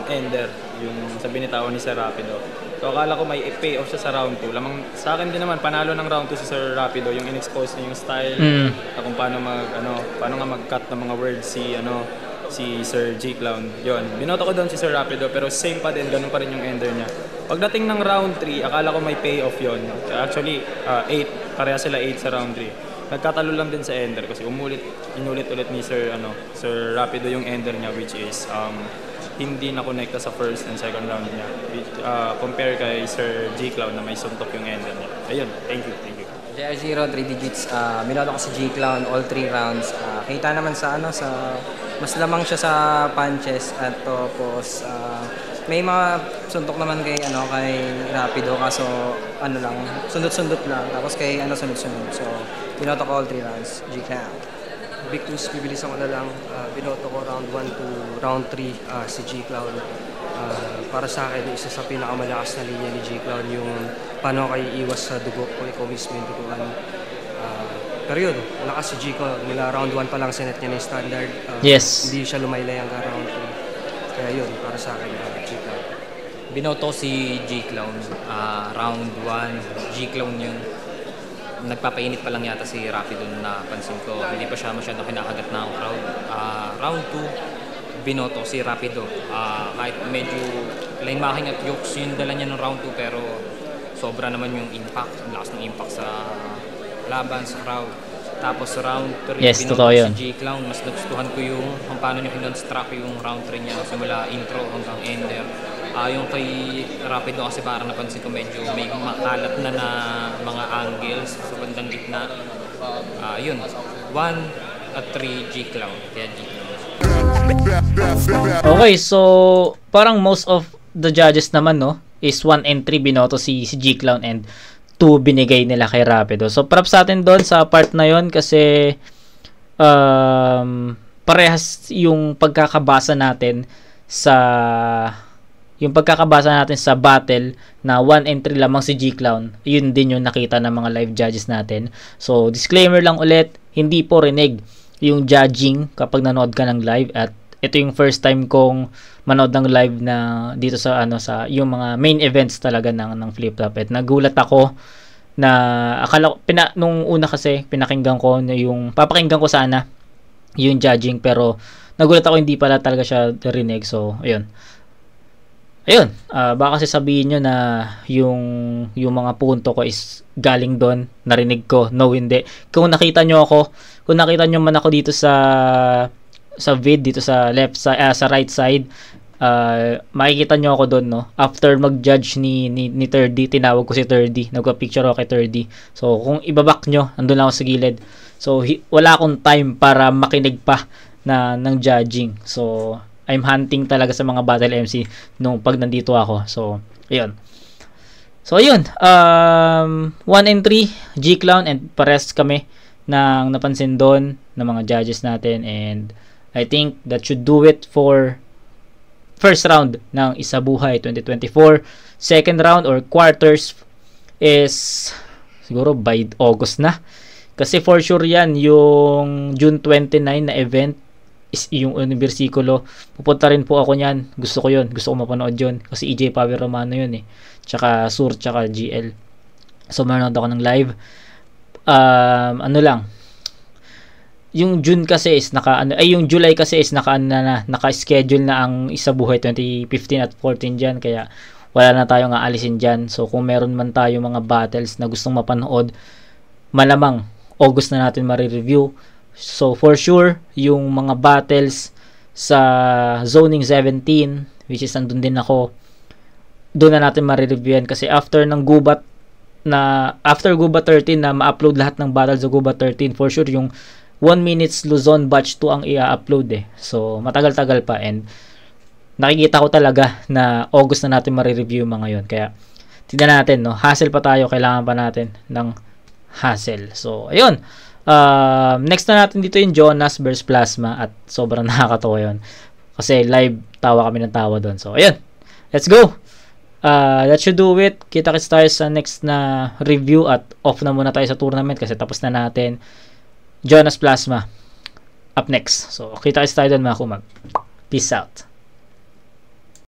ender, yung sa binitawan ni Sir Rapido. So, akala ko may payoff siya sa round 2. Lamang, sa akin din naman, panalo ng round 2 si Sir Rapido, yung in-expose niya yung style, na kung paano nga mag-cut ng mga words si Sir G-Clown. Yun, binoto ko doon si Sir Rapido, pero same pa din, ganun pa rin yung ender niya. Pagdating ng round 3, akala ko may payoff yun. Actually, 8, pareha sila 8 sa round 3. Nagkatalo lang din sa ender kasi inulit ulit ni Sir Rapido yung ender niya, which is hindi na connecta sa first and second round niya. Compare kay Sir G-Clown na may suntok yung ender niya. Ayun, thank you. JR0, 3 digits. Binoto ko si G-Clown all 3 rounds. Kita naman sa mas lamang siya sa punches at tapos may mga suntok naman kay Rapido kaso lang, sundot-sundot lang. Tapos kay sunod-sunod. So, binoto ko all 3 rounds. G-Clown. Victus, bibilisan ko na lang. Binoto ko round 1 to round 3 si G-Clown. Para sa akin, isa sa pinakamalakas na linya ni G-Clown yung paano kayo iwas sa dugo kung ikaw mismo yung duguan. Pero yun, lakas si G-Clown. Mula round 1 pa lang sinet niya na yung standard. Yes. Hindi siya lumaylay hanggang round 3. Kaya yun, para sa akin, G-Clown. Binoto si G-Clown. Round 1, G-Clown yun. Nagpapainit pa lang yata si Rapido na pansin ko. Hindi pa siya masyado kinakagat ng crowd. Round 2, binoto si Rapido. Kahit medyo line-making at yokes yung dala niya ng round 2 pero sobra naman yung impact. Ang lakas ng impact sa laban, sa crowd. Tapos round 3, yes, binoto si G-Clown. Mas nagustuhan ko yung kung paano niya kinonstruct yung round 3 niya simula intro hanggang ender. Yung kay Rapido kasi parang napansin ko medyo may makalat na mga angles sa bandang gitna. Yun, 1 at 3 G-Clown. Kaya G-Clown. Okay, so parang most of the judges naman is 1 and 3 binoto si G-Clown and 2 binigay nila kay Rapido. So props sa atin doon sa part na yon kasi parehas yung pagkakabasa natin sa battle na 1 and 3 lamang si G-Clown. Yun din yung nakita ng mga live judges natin. So, disclaimer lang ulit, hindi po rinig yung judging kapag nanood ka ng live at ito yung first time kong manood ng live na dito sa yung mga main events talaga ng Flip Top. At nagulat ako na akala ko nung una kasi pinakinggan ko na yung papakinggan ko sana yung judging pero nagulat ako hindi pala talaga siya rinig. So, ayun, baka kasi sabihin nyo na yung mga punto ko is galing doon, narinig ko. No, hindi. Kung nakita nyo man ako dito sa vid, dito sa left side, sa right side, makikita nyo ako doon, after mag-judge ni Terdy, tinawag ko si Terdy, nagpa-picture ako kay Terdy. So, kung ibabak nyo, andun lang ako sa gilid. So, wala akong time para makinig pa ng judging. So, I'm hunting talaga sa mga battle MC nung pag nandito ako. So, ayun. 1 and 3, G-Clown and pares kami ng napansin doon ng mga judges natin and I think that should do it for first round ng Isa Buhay 2024. Second round or quarters is siguro by August na. Kasi for sure yan, yung June 29 na event is yung Universikulo. Pupunta rin po ako niyan. Gusto ko yun. Gusto ko mapanood yun. Kasi EJ Power Romano yun Tsaka Sur, tsaka GL. So, manood ako ng live. yung June kasi is yung July kasi is naka-schedule na ang Isa Buhay 2015 at 14 diyan, kaya wala na tayong aalisin diyan. So kung meron man tayo mga battles na gustong mapanood, malamang August na natin ma-review. So for sure, yung mga battles sa Zoning 17, which is andun din ako, doon na natin ma-review yan, kasi after Gubat 13 na ma-upload lahat ng battles sa Gubat 13, for sure yung 1 minutes Luzon batch 2 ang i-upload So matagal-tagal pa, and nakikita ko talaga na August na natin ma-review yung mga yon. Kaya tignan natin, no, hassle pa tayo, kailangan pa natin ng hassle. So ayun, next na natin dito yung Jonas vs Plasma, at sobrang nakakatawa yun kasi live tawa kami ng tawa doon. So ayun, let's go. That should do it. Kita-kits tayo sa next na review, at off na muna tayo sa tournament kasi tapos na natin. Jonas Plasma up next. So kita-kits tayo doon mga kumag. Peace out.